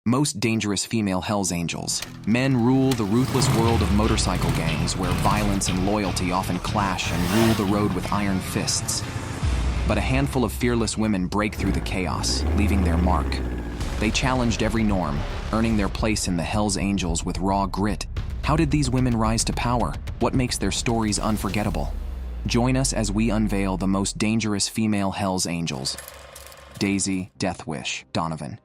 Most dangerous female Hells Angels. Men rule the ruthless world of motorcycle gangs where violence and loyalty often clash and rule the road with iron fists. But a handful of fearless women break through the chaos, leaving their mark. They challenged every norm, earning their place in the Hells Angels with raw grit. How did these women rise to power? What makes their stories unforgettable? Join us as we unveil the most dangerous female Hells Angels. Daisy Deathwish Donovan.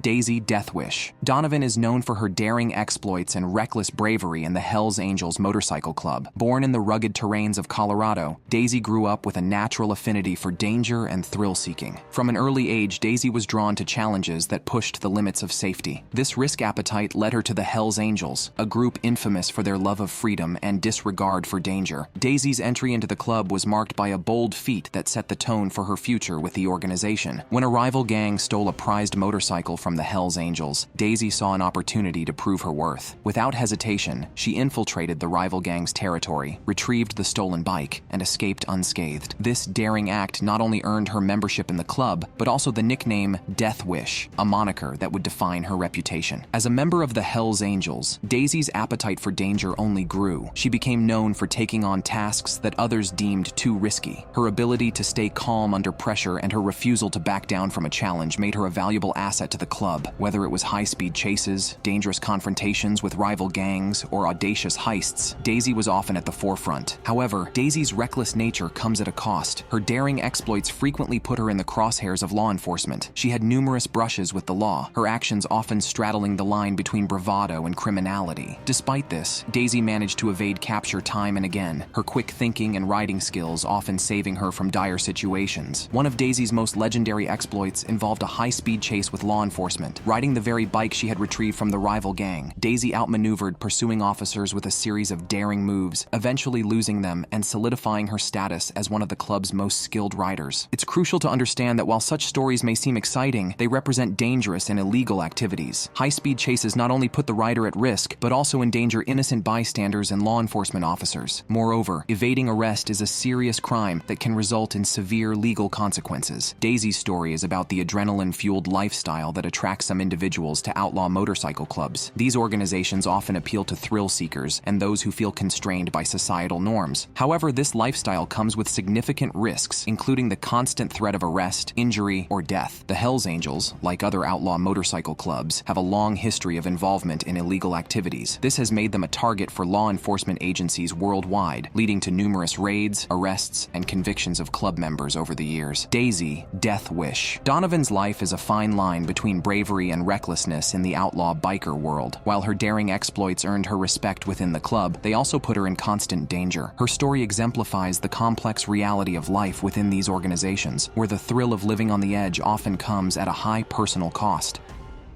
Daisy Deathwish. Donovan is known for her daring exploits and reckless bravery in the Hells Angels Motorcycle Club. Born in the rugged terrains of Colorado, Daisy grew up with a natural affinity for danger and thrill-seeking. From an early age, Daisy was drawn to challenges that pushed the limits of safety. This risk appetite led her to the Hells Angels, a group infamous for their love of freedom and disregard for danger. Daisy's entry into the club was marked by a bold feat that set the tone for her future with the organization. When a rival gang stole a prized motorcycle from the Hells Angels, Daisy saw an opportunity to prove her worth. Without hesitation, she infiltrated the rival gang's territory, retrieved the stolen bike, and escaped unscathed. This daring act not only earned her membership in the club, but also the nickname Deathwish, a moniker that would define her reputation. As a member of the Hells Angels, Daisy's appetite for danger only grew. She became known for taking on tasks that others deemed too risky. Her ability to stay calm under pressure and her refusal to back down from a challenge made her a valuable asset to the club. Whether it was high-speed chases, dangerous confrontations with rival gangs, or audacious heists, Daisy was often at the forefront. However, Daisy's reckless nature comes at a cost. Her daring exploits frequently put her in the crosshairs of law enforcement. She had numerous brushes with the law, her actions often straddling the line between bravado and criminality. Despite this, Daisy managed to evade capture time and again, her quick thinking and riding skills often saving her from dire situations. One of Daisy's most legendary exploits involved a high-speed chase with law enforcement. Riding the very bike she had retrieved from the rival gang, Daisy outmaneuvered pursuing officers with a series of daring moves, eventually losing them and solidifying her status as one of the club's most skilled riders. It's crucial to understand that while such stories may seem exciting, they represent dangerous and illegal activities. High-speed chases not only put the rider at risk, but also endanger innocent bystanders and law enforcement officers. Moreover, evading arrest is a serious crime that can result in severe legal consequences. Daisy's story is about the adrenaline-fueled lifestyle that attracts some individuals to outlaw motorcycle clubs. These organizations often appeal to thrill seekers and those who feel constrained by societal norms. However, this lifestyle comes with significant risks, including the constant threat of arrest, injury, or death. The Hells Angels, like other outlaw motorcycle clubs, have a long history of involvement in illegal activities. This has made them a target for law enforcement agencies worldwide, leading to numerous raids, arrests, and convictions of club members over the years. Daisy Deathwish. Donovan's life is a fine line between bravery and recklessness in the outlaw biker world. While her daring exploits earned her respect within the club, they also put her in constant danger. Her story exemplifies the complex reality of life within these organizations, where the thrill of living on the edge often comes at a high personal cost.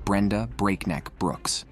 Brenda Breakneck Brooks.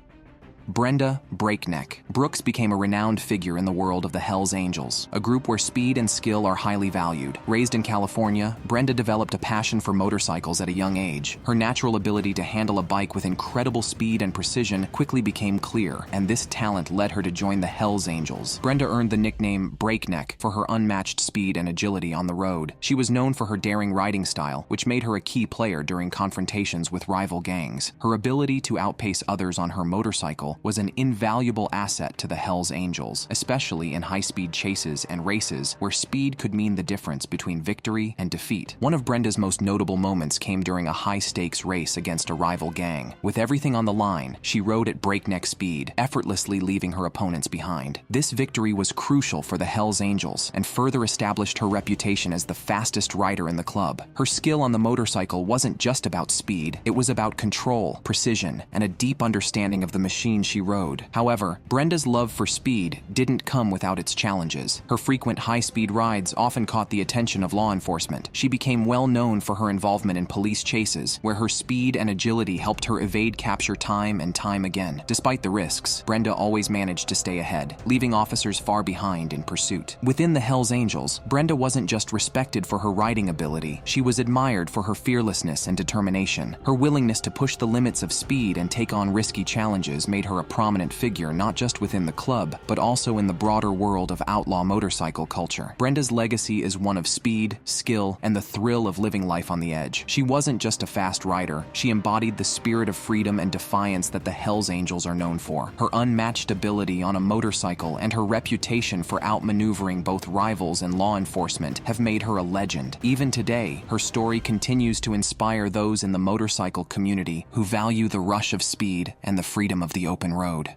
Brenda Breakneck. Brooks became a renowned figure in the world of the Hells Angels, a group where speed and skill are highly valued. Raised in California, Brenda developed a passion for motorcycles at a young age. Her natural ability to handle a bike with incredible speed and precision quickly became clear, and this talent led her to join the Hells Angels. Brenda earned the nickname Breakneck for her unmatched speed and agility on the road. She was known for her daring riding style, which made her a key player during confrontations with rival gangs. Her ability to outpace others on her motorcycle was an invaluable asset to the Hells Angels, especially in high-speed chases and races where speed could mean the difference between victory and defeat. One of Brenda's most notable moments came during a high-stakes race against a rival gang. With everything on the line, she rode at breakneck speed, effortlessly leaving her opponents behind. This victory was crucial for the Hells Angels and further established her reputation as the fastest rider in the club. Her skill on the motorcycle wasn't just about speed, it was about control, precision, and a deep understanding of the machine she rode. However, Brenda's love for speed didn't come without its challenges. Her frequent high-speed rides often caught the attention of law enforcement. She became well known for her involvement in police chases, where her speed and agility helped her evade capture time and time again. Despite the risks, Brenda always managed to stay ahead, leaving officers far behind in pursuit. Within the Hells Angels, Brenda wasn't just respected for her riding ability, she was admired for her fearlessness and determination. Her willingness to push the limits of speed and take on risky challenges made her her a prominent figure not just within the club, but also in the broader world of outlaw motorcycle culture. Brenda's legacy is one of speed, skill, and the thrill of living life on the edge. She wasn't just a fast rider, she embodied the spirit of freedom and defiance that the Hells Angels are known for. Her unmatched ability on a motorcycle and her reputation for outmaneuvering both rivals and law enforcement have made her a legend. Even today, her story continues to inspire those in the motorcycle community who value the rush of speed and the freedom of the open road.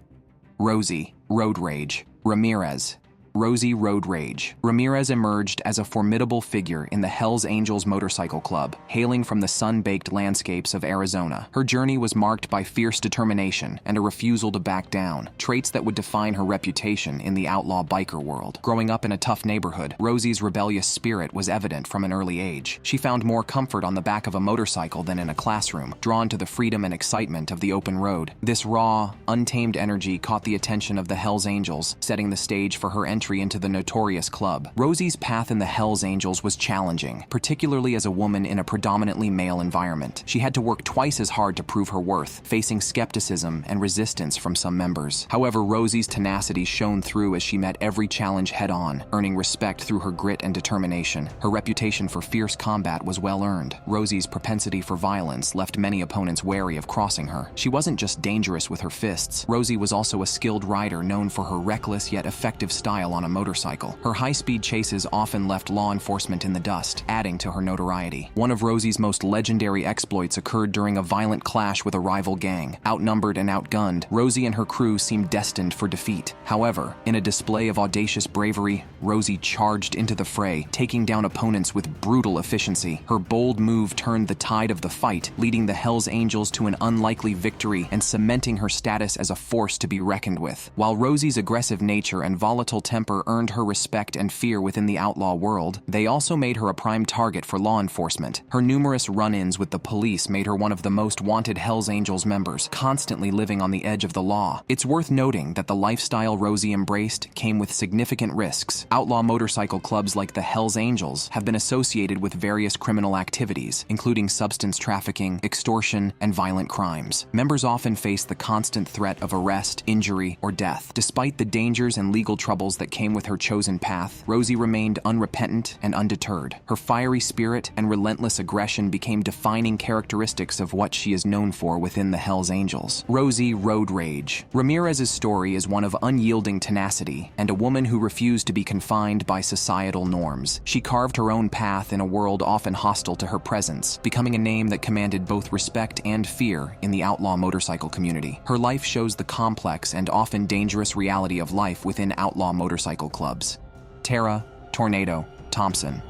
Rosie, Road Rage. Ramirez. Rosie Road Rage. Ramirez emerged as a formidable figure in the Hells Angels Motorcycle Club, hailing from the sun-baked landscapes of Arizona. Her journey was marked by fierce determination and a refusal to back down, traits that would define her reputation in the outlaw biker world. Growing up in a tough neighborhood, Rosie's rebellious spirit was evident from an early age. She found more comfort on the back of a motorcycle than in a classroom, drawn to the freedom and excitement of the open road. This raw, untamed energy caught the attention of the Hells Angels, setting the stage for her entry into the notorious club. Rosie's path in the Hells Angels was challenging, particularly as a woman in a predominantly male environment. She had to work twice as hard to prove her worth, facing skepticism and resistance from some members. However, Rosie's tenacity shone through as she met every challenge head-on, earning respect through her grit and determination. Her reputation for fierce combat was well-earned. Rosie's propensity for violence left many opponents wary of crossing her. She wasn't just dangerous with her fists. Rosie was also a skilled rider known for her reckless yet effective style on a motorcycle. Her high-speed chases often left law enforcement in the dust, adding to her notoriety. One of Rosie's most legendary exploits occurred during a violent clash with a rival gang. Outnumbered and outgunned, Rosie and her crew seemed destined for defeat. However, in a display of audacious bravery, Rosie charged into the fray, taking down opponents with brutal efficiency. Her bold move turned the tide of the fight, leading the Hells Angels to an unlikely victory and cementing her status as a force to be reckoned with. While Rosie's aggressive nature and volatile temper earned her respect and fear within the outlaw world, they also made her a prime target for law enforcement. Her numerous run-ins with the police made her one of the most wanted Hells Angels members, constantly living on the edge of the law. It's worth noting that the lifestyle Rosie embraced came with significant risks. Outlaw motorcycle clubs like the Hells Angels have been associated with various criminal activities, including substance trafficking, extortion, and violent crimes. Members often face the constant threat of arrest, injury, or death. Despite the dangers and legal troubles that came with her chosen path, Rosie remained unrepentant and undeterred. Her fiery spirit and relentless aggression became defining characteristics of what she is known for within the Hells Angels. Rosie Road Rage. Ramirez's story is one of unyielding tenacity and a woman who refused to be confined by societal norms. She carved her own path in a world often hostile to her presence, becoming a name that commanded both respect and fear in the outlaw motorcycle community. Her life shows the complex and often dangerous reality of life within outlaw motorcycle clubs. Tera, Tornado, Thompson.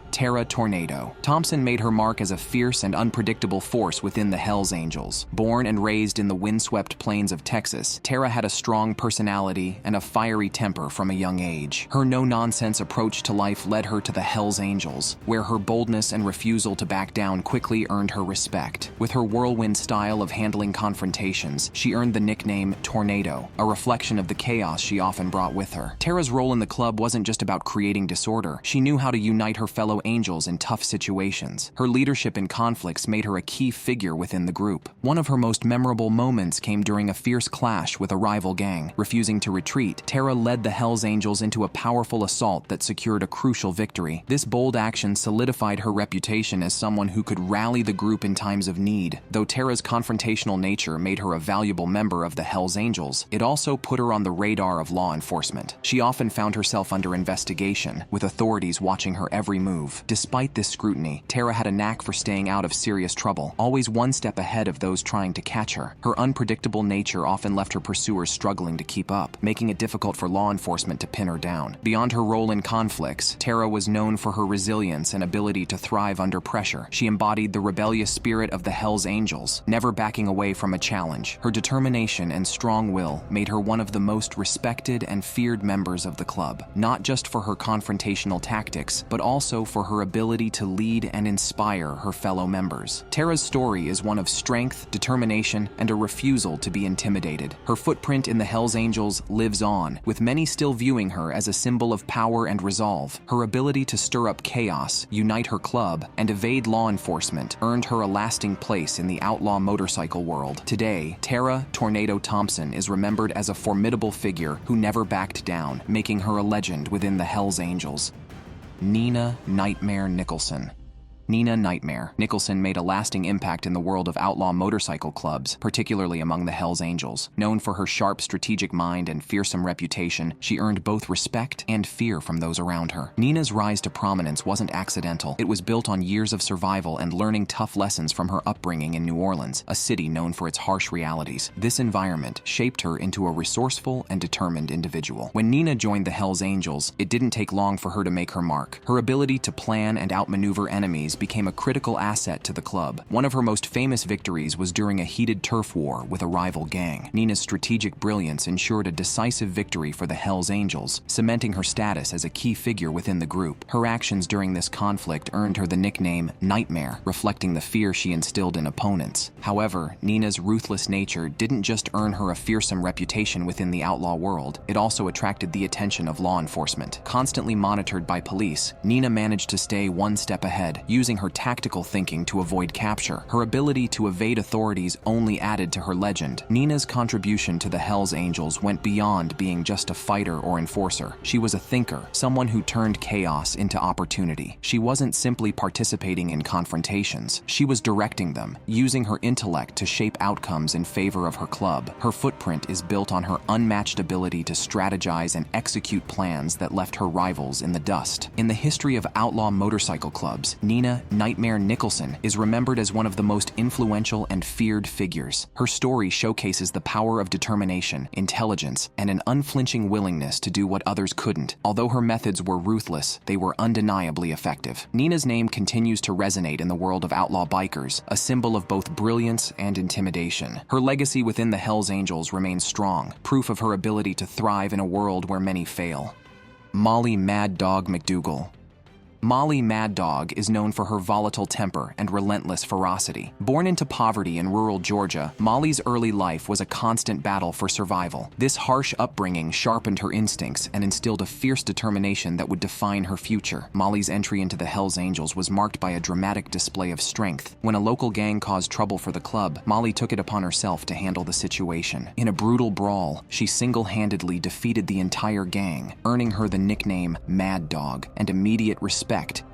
Tera Tornado. Thompson made her mark as a fierce and unpredictable force within the Hells Angels. Born and raised in the windswept plains of Texas, Tera had a strong personality and a fiery temper from a young age. Her no-nonsense approach to life led her to the Hells Angels, where her boldness and refusal to back down quickly earned her respect. With her whirlwind style of handling confrontations, she earned the nickname Tornado, a reflection of the chaos she often brought with her. Tera's role in the club wasn't just about creating disorder. She knew how to unite her fellow angels in tough situations. Her leadership in conflicts made her a key figure within the group. One of her most memorable moments came during a fierce clash with a rival gang. Refusing to retreat, Tera led the Hells Angels into a powerful assault that secured a crucial victory. This bold action solidified her reputation as someone who could rally the group in times of need. Though Tera's confrontational nature made her a valuable member of the Hells Angels, it also put her on the radar of law enforcement. She often found herself under investigation, with authorities watching her every move. Despite this scrutiny, Tera had a knack for staying out of serious trouble, always one step ahead of those trying to catch her. Her unpredictable nature often left her pursuers struggling to keep up, making it difficult for law enforcement to pin her down. Beyond her role in conflicts, Tera was known for her resilience and ability to thrive under pressure. She embodied the rebellious spirit of the Hells Angels, never backing away from a challenge. Her determination and strong will made her one of the most respected and feared members of the club, not just for her confrontational tactics, but also for for her ability to lead and inspire her fellow members. Tera's story is one of strength, determination, and a refusal to be intimidated. Her footprint in the Hells Angels lives on, with many still viewing her as a symbol of power and resolve. Her ability to stir up chaos, unite her club, and evade law enforcement earned her a lasting place in the outlaw motorcycle world. Today, Tera "Tornado" Thompson is remembered as a formidable figure who never backed down, making her a legend within the Hells Angels. Nina "Nightmare" Nicholson. Nina "Nightmare" Nicholson made a lasting impact in the world of outlaw motorcycle clubs, particularly among the Hells Angels. Known for her sharp strategic mind and fearsome reputation, she earned both respect and fear from those around her. Nina's rise to prominence wasn't accidental. It was built on years of survival and learning tough lessons from her upbringing in New Orleans, a city known for its harsh realities. This environment shaped her into a resourceful and determined individual. When Nina joined the Hells Angels, it didn't take long for her to make her mark. Her ability to plan and outmaneuver enemies became a critical asset to the club. One of her most famous victories was during a heated turf war with a rival gang. Nina's strategic brilliance ensured a decisive victory for the Hells Angels, cementing her status as a key figure within the group. Her actions during this conflict earned her the nickname Nightmare, reflecting the fear she instilled in opponents. However, Nina's ruthless nature didn't just earn her a fearsome reputation within the outlaw world, it also attracted the attention of law enforcement. Constantly monitored by police, Nina managed to stay one step ahead, using her tactical thinking to avoid capture. Her ability to evade authorities only added to her legend. Nina's contribution to the Hells Angels went beyond being just a fighter or enforcer. She was a thinker, someone who turned chaos into opportunity. She wasn't simply participating in confrontations. She was directing them, using her intellect to shape outcomes in favor of her club. Her footprint is built on her unmatched ability to strategize and execute plans that left her rivals in the dust. In the history of outlaw motorcycle clubs, Nina "Nightmare" Nicholson is remembered as one of the most influential and feared figures. Her story showcases the power of determination, intelligence, and an unflinching willingness to do what others couldn't. Although her methods were ruthless, they were undeniably effective. Nina's name continues to resonate in the world of outlaw bikers, a symbol of both brilliance and intimidation. Her legacy within the Hells Angels remains strong, proof of her ability to thrive in a world where many fail. Molly "Mad Dog" McDougall. Molly "Mad Dog" is known for her volatile temper and relentless ferocity. Born into poverty in rural Georgia, Molly's early life was a constant battle for survival. This harsh upbringing sharpened her instincts and instilled a fierce determination that would define her future. Molly's entry into the Hells Angels was marked by a dramatic display of strength. When a local gang caused trouble for the club, Molly took it upon herself to handle the situation. In a brutal brawl, she single-handedly defeated the entire gang, earning her the nickname Mad Dog and immediate respect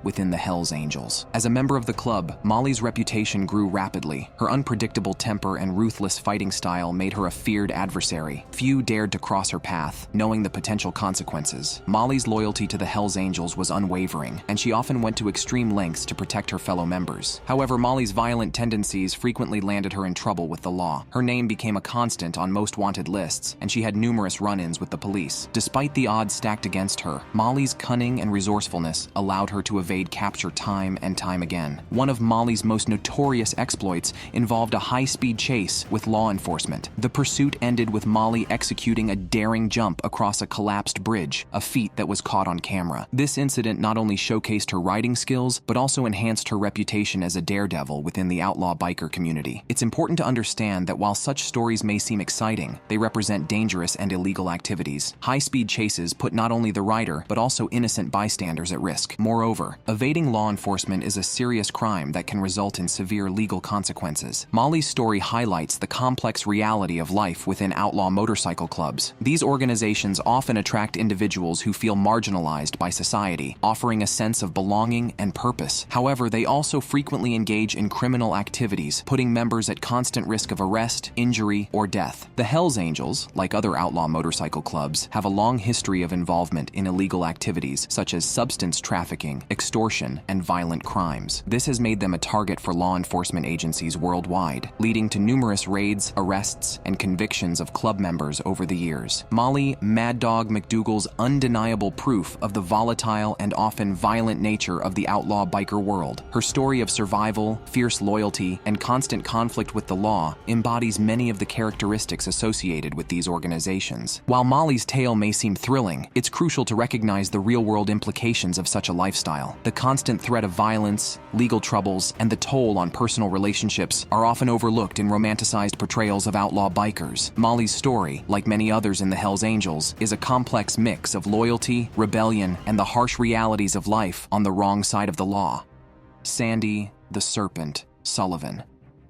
within the Hells Angels. As a member of the club, Molly's reputation grew rapidly. Her unpredictable temper and ruthless fighting style made her a feared adversary. Few dared to cross her path, knowing the potential consequences. Molly's loyalty to the Hells Angels was unwavering, and she often went to extreme lengths to protect her fellow members. However, Molly's violent tendencies frequently landed her in trouble with the law. Her name became a constant on most wanted lists, and she had numerous run-ins with the police. Despite the odds stacked against her, Molly's cunning and resourcefulness allowed her to evade capture time and time again. One of Molly's most notorious exploits involved a high-speed chase with law enforcement. The pursuit ended with Molly executing a daring jump across a collapsed bridge, a feat that was caught on camera. This incident not only showcased her riding skills, but also enhanced her reputation as a daredevil within the outlaw biker community. It's important to understand that while such stories may seem exciting, they represent dangerous and illegal activities. High-speed chases put not only the rider, but also innocent bystanders at risk. Moreover, evading law enforcement is a serious crime that can result in severe legal consequences. Molly's story highlights the complex reality of life within outlaw motorcycle clubs. These organizations often attract individuals who feel marginalized by society, offering a sense of belonging and purpose. However, they also frequently engage in criminal activities, putting members at constant risk of arrest, injury, or death. The Hells Angels, like other outlaw motorcycle clubs, have a long history of involvement in illegal activities such as substance trafficking, extortion, and violent crimes. This has made them a target for law enforcement agencies worldwide, leading to numerous raids, arrests, and convictions of club members over the years. Molly "Mad Dog" McDougall's undeniable proof of the volatile and often violent nature of the outlaw biker world. Her story of survival, fierce loyalty, and constant conflict with the law embodies many of the characteristics associated with these organizations. While Molly's tale may seem thrilling, it's crucial to recognize the real-world implications of such a lifestyle. lifestyle. The constant threat of violence, legal troubles, and the toll on personal relationships are often overlooked in romanticized portrayals of outlaw bikers. Molly's story, like many others in the Hells Angels, is a complex mix of loyalty, rebellion, and the harsh realities of life on the wrong side of the law. Sandy, the Serpent, Sullivan.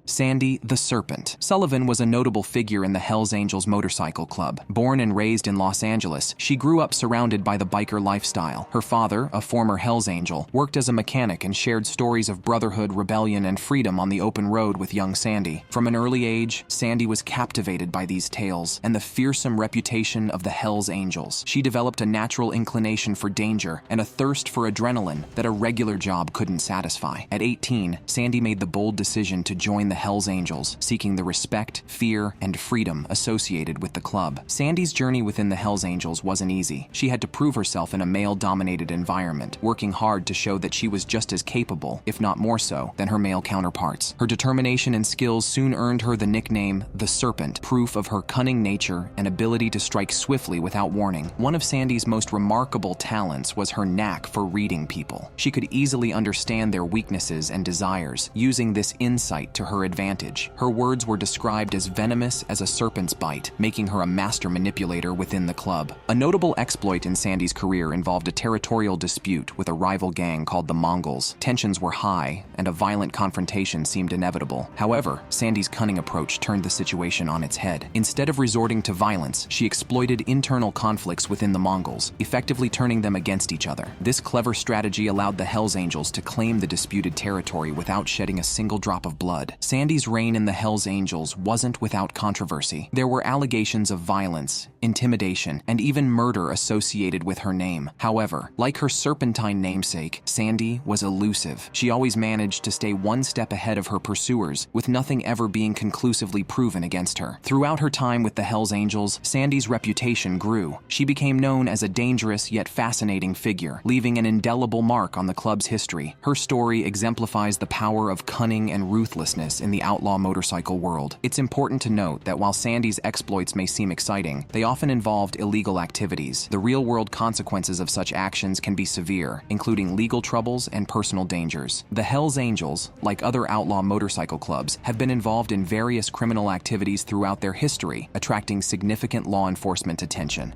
Sandy the Serpent. Sullivan was a notable figure in the Hells Angels motorcycle club. Born and raised in Los Angeles, she grew up surrounded by the biker lifestyle. Her father, a former Hells Angel, worked as a mechanic and shared stories of brotherhood, rebellion, and freedom on the open road with young Sandy. From an early age, Sandy was captivated by these tales and the fearsome reputation of the Hells Angels. She developed a natural inclination for danger and a thirst for adrenaline that a regular job couldn't satisfy. At 18, Sandy made the bold decision to join the Hells Angels, seeking the respect, fear, and freedom associated with the club. Sandy's journey within the Hells Angels wasn't easy. She had to prove herself in a male-dominated environment, working hard to show that she was just as capable, if not more so, than her male counterparts. Her determination and skills soon earned her the nickname the Serpent, proof of her cunning nature and ability to strike swiftly without warning. One of Sandy's most remarkable talents was her knack for reading people. She could easily understand their weaknesses and desires, using this insight to her advantage. Her words were described as venomous as a serpent's bite, making her a master manipulator within the club. A notable exploit in Sandy's career involved a territorial dispute with a rival gang called the Mongols. Tensions were high, and a violent confrontation seemed inevitable. However, Sandy's cunning approach turned the situation on its head. Instead of resorting to violence, she exploited internal conflicts within the Mongols, effectively turning them against each other. This clever strategy allowed the Hells Angels to claim the disputed territory without shedding a single drop of blood. Sandy's reign in the Hells Angels wasn't without controversy. There were allegations of violence, intimidation, and even murder associated with her name. However, like her Serpentine namesake, Sandy was elusive. She always managed to stay one step ahead of her pursuers, with nothing ever being conclusively proven against her. Throughout her time with the Hells Angels, Sandy's reputation grew. She became known as a dangerous yet fascinating figure, leaving an indelible mark on the club's history. Her story exemplifies the power of cunning and ruthlessness in the outlaw motorcycle world. It's important to note that while Sandy's exploits may seem exciting, they often involved illegal activities. The real-world consequences of such actions can be severe, including legal troubles and personal dangers. The Hells Angels, like other outlaw motorcycle clubs, have been involved in various criminal activities throughout their history, attracting significant law enforcement attention.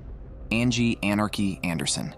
Angie Anarchy Anderson.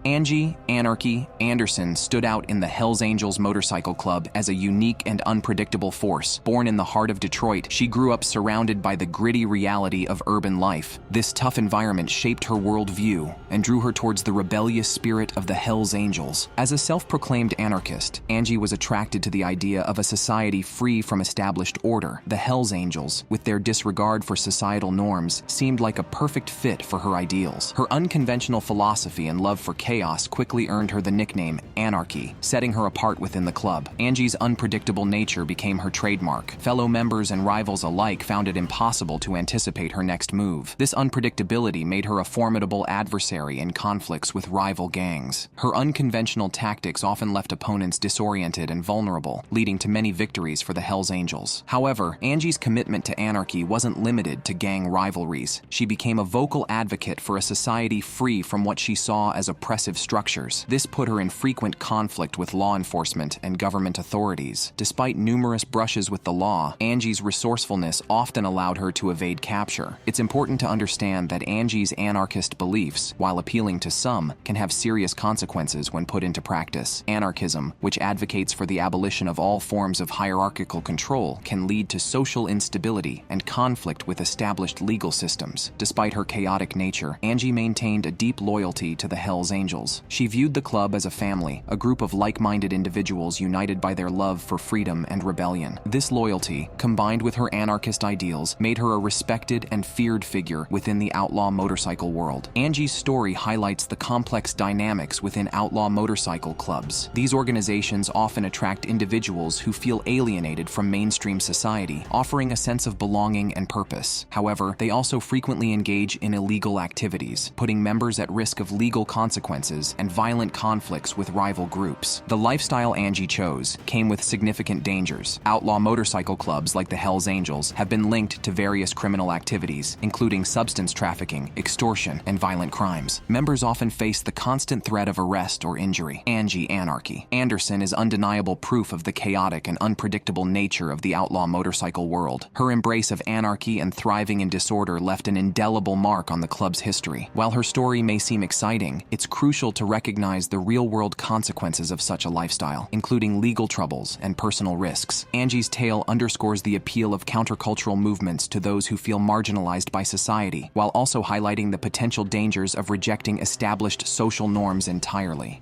Angie Anarchy Anderson stood out in the Hells Angels motorcycle club as a unique and unpredictable force. Born in the heart of Detroit, she grew up surrounded by the gritty reality of urban life. This tough environment shaped her worldview and drew her towards the rebellious spirit of the Hells Angels. As a self-proclaimed anarchist, Angie was attracted to the idea of a society free from established order. The Hells Angels, with their disregard for societal norms, seemed like a perfect fit for her ideals. Her unconventional philosophy and love for chaos quickly earned her the nickname Anarchy, setting her apart within the club. Angie's unpredictable nature became her trademark. Fellow members and rivals alike found it impossible to anticipate her next move. This unpredictability made her a formidable adversary in conflicts with rival gangs. Her unconventional tactics often left opponents disoriented and vulnerable, leading to many victories for the Hells Angels. However, Angie's commitment to anarchy wasn't limited to gang rivalries. She became a vocal advocate for a society free from what she saw as oppressive structures. This put her in frequent conflict with law enforcement and government authorities. Despite numerous brushes with the law, Angie's resourcefulness often allowed her to evade capture. It's important to understand that Angie's anarchist beliefs, while appealing to some, can have serious consequences when put into practice. Anarchism, which advocates for the abolition of all forms of hierarchical control, can lead to social instability and conflict with established legal systems. Despite her chaotic nature, Angie maintained a deep loyalty to the Hells Angels. She viewed the club as a family, a group of like-minded individuals united by their love for freedom and rebellion. This loyalty, combined with her anarchist ideals, made her a respected and feared figure within the outlaw motorcycle world. Angie's story highlights the complex dynamics within outlaw motorcycle clubs. These organizations often attract individuals who feel alienated from mainstream society, offering a sense of belonging and purpose. However, they also frequently engage in illegal activities, putting members at risk of legal consequences consequences and violent conflicts with rival groups. The lifestyle Angie chose came with significant dangers. Outlaw motorcycle clubs like the Hells Angels have been linked to various criminal activities, including substance trafficking, extortion, and violent crimes. Members often face the constant threat of arrest or injury. Angie Anarchy. Anderson is undeniable proof of the chaotic and unpredictable nature of the outlaw motorcycle world. Her embrace of anarchy and thriving in disorder left an indelible mark on the club's history. While her story may seem exciting, it's crucial to recognize the real-world consequences of such a lifestyle, including legal troubles and personal risks. Angie's tale underscores the appeal of countercultural movements to those who feel marginalized by society, while also highlighting the potential dangers of rejecting established social norms entirely.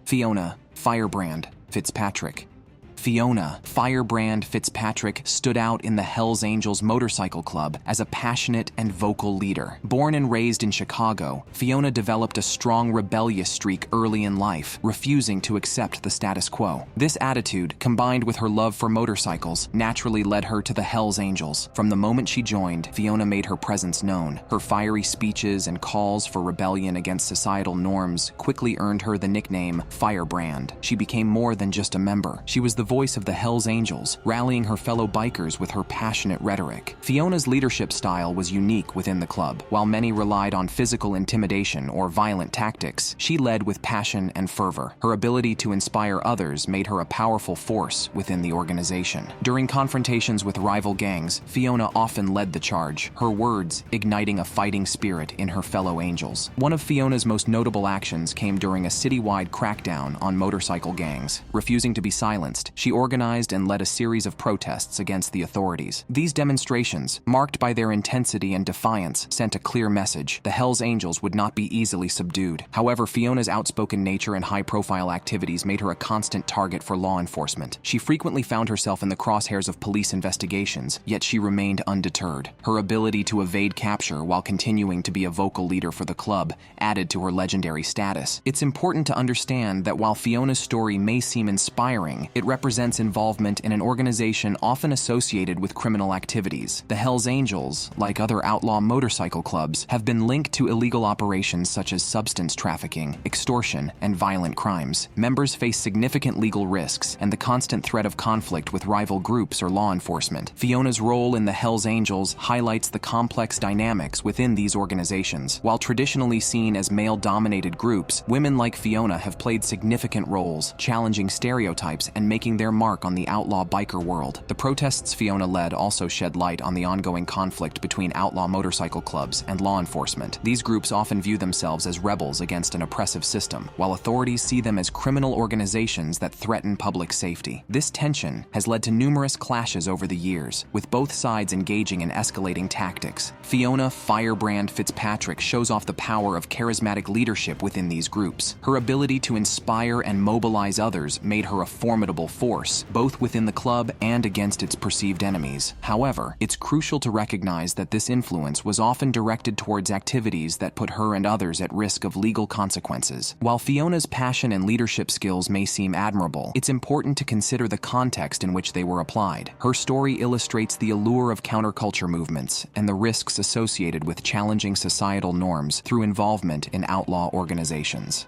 Fiona, Firebrand, Fitzpatrick. Fiona, Firebrand Fitzpatrick, stood out in the Hells Angels Motorcycle Club as a passionate and vocal leader. Born and raised in Chicago, Fiona developed a strong rebellious streak early in life, refusing to accept the status quo. This attitude, combined with her love for motorcycles, naturally led her to the Hells Angels. From the moment she joined, Fiona made her presence known. Her fiery speeches and calls for rebellion against societal norms quickly earned her the nickname Firebrand. She became more than just a member. She was the voice of the Hells Angels, rallying her fellow bikers with her passionate rhetoric. Fiona's leadership style was unique within the club. While many relied on physical intimidation or violent tactics, she led with passion and fervor. Her ability to inspire others made her a powerful force within the organization. During confrontations with rival gangs, Fiona often led the charge, her words igniting a fighting spirit in her fellow angels. One of Fiona's most notable actions came during a citywide crackdown on motorcycle gangs. Refusing to be silenced, she organized and led a series of protests against the authorities. These demonstrations, marked by their intensity and defiance, sent a clear message: the Hells Angels would not be easily subdued. However, Fiona's outspoken nature and high-profile activities made her a constant target for law enforcement. She frequently found herself in the crosshairs of police investigations, yet she remained undeterred. Her ability to evade capture while continuing to be a vocal leader for the club added to her legendary status. It's important to understand that while Fiona's story may seem inspiring, it represents involvement in an organization often associated with criminal activities. The Hells Angels, like other outlaw motorcycle clubs, have been linked to illegal operations such as substance trafficking, extortion, and violent crimes. Members face significant legal risks and the constant threat of conflict with rival groups or law enforcement. Fiona's role in the Hells Angels highlights the complex dynamics within these organizations. While traditionally seen as male-dominated groups, women like Fiona have played significant roles, challenging stereotypes and making their mark on the outlaw biker world. The protests Fiona led also shed light on the ongoing conflict between outlaw motorcycle clubs and law enforcement. These groups often view themselves as rebels against an oppressive system, while authorities see them as criminal organizations that threaten public safety. This tension has led to numerous clashes over the years, with both sides engaging in escalating tactics. Fiona Firebrand Fitzpatrick shows off the power of charismatic leadership within these groups. Her ability to inspire and mobilize others made her a formidable force, both within the club and against its perceived enemies. However, it's crucial to recognize that this influence was often directed towards activities that put her and others at risk of legal consequences. While Fiona's passion and leadership skills may seem admirable, it's important to consider the context in which they were applied. Her story illustrates the allure of counterculture movements and the risks associated with challenging societal norms through involvement in outlaw organizations.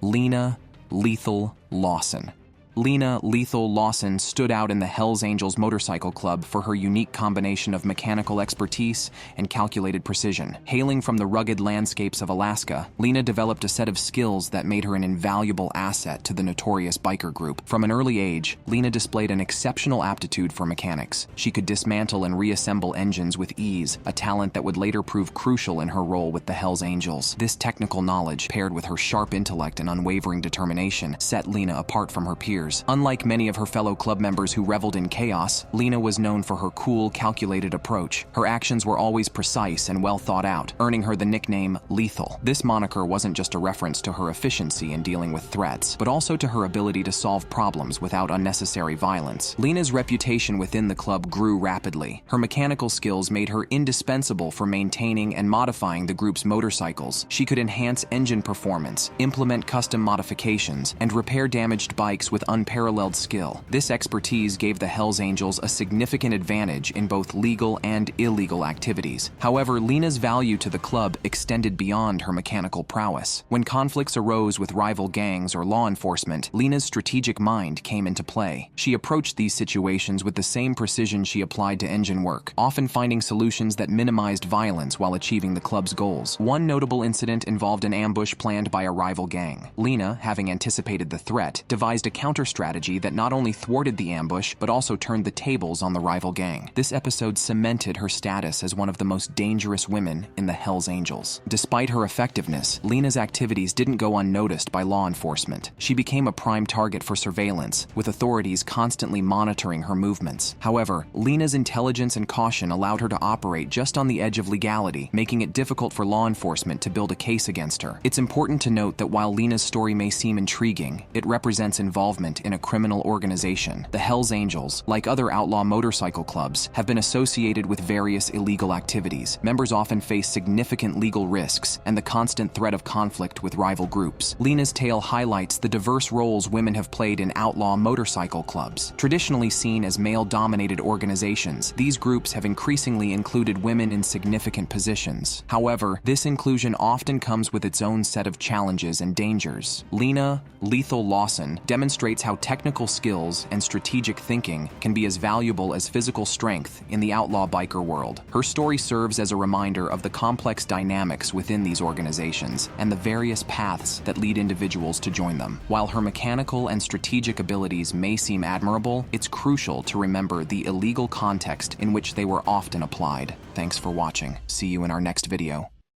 Lena Lethal Lawson. Lena Lethal Lawson stood out in the Hells Angels Motorcycle Club for her unique combination of mechanical expertise and calculated precision. Hailing from the rugged landscapes of Alaska, Lena developed a set of skills that made her an invaluable asset to the notorious biker group. From an early age, Lena displayed an exceptional aptitude for mechanics. She could dismantle and reassemble engines with ease, a talent that would later prove crucial in her role with the Hells Angels. This technical knowledge, paired with her sharp intellect and unwavering determination, set Lena apart from her peers. Unlike many of her fellow club members who reveled in chaos, Lena was known for her cool, calculated approach. Her actions were always precise and well thought out, earning her the nickname Lethal. This moniker wasn't just a reference to her efficiency in dealing with threats, but also to her ability to solve problems without unnecessary violence. Lena's reputation within the club grew rapidly. Her mechanical skills made her indispensable for maintaining and modifying the group's motorcycles. She could enhance engine performance, implement custom modifications, and repair damaged bikes with unparalleled skill. This expertise gave the Hells Angels a significant advantage in both legal and illegal activities. However, Lena's value to the club extended beyond her mechanical prowess. When conflicts arose with rival gangs or law enforcement, Lena's strategic mind came into play. She approached these situations with the same precision she applied to engine work, often finding solutions that minimized violence while achieving the club's goals. One notable incident involved an ambush planned by a rival gang. Lena, having anticipated the threat, devised a counter-strategy that not only thwarted the ambush, but also turned the tables on the rival gang. This episode cemented her status as one of the most dangerous women in the Hells Angels. Despite her effectiveness, Lena's activities didn't go unnoticed by law enforcement. She became a prime target for surveillance, with authorities constantly monitoring her movements. However, Lena's intelligence and caution allowed her to operate just on the edge of legality, making it difficult for law enforcement to build a case against her. It's important to note that while Lena's story may seem intriguing, it represents involvement in a criminal organization. The Hells Angels, like other outlaw motorcycle clubs, have been associated with various illegal activities. Members often face significant legal risks and the constant threat of conflict with rival groups. Lena's tale highlights the diverse roles women have played in outlaw motorcycle clubs. Traditionally seen as male-dominated organizations, these groups have increasingly included women in significant positions. However, this inclusion often comes with its own set of challenges and dangers. Lena, Lethal Lawson, demonstrates how technical skills and strategic thinking can be as valuable as physical strength in the outlaw biker world. Her story serves as a reminder of the complex dynamics within these organizations and the various paths that lead individuals to join them. While her mechanical and strategic abilities may seem admirable, it's crucial to remember the illegal context in which they were often applied. Thanks for watching. See you in our next video.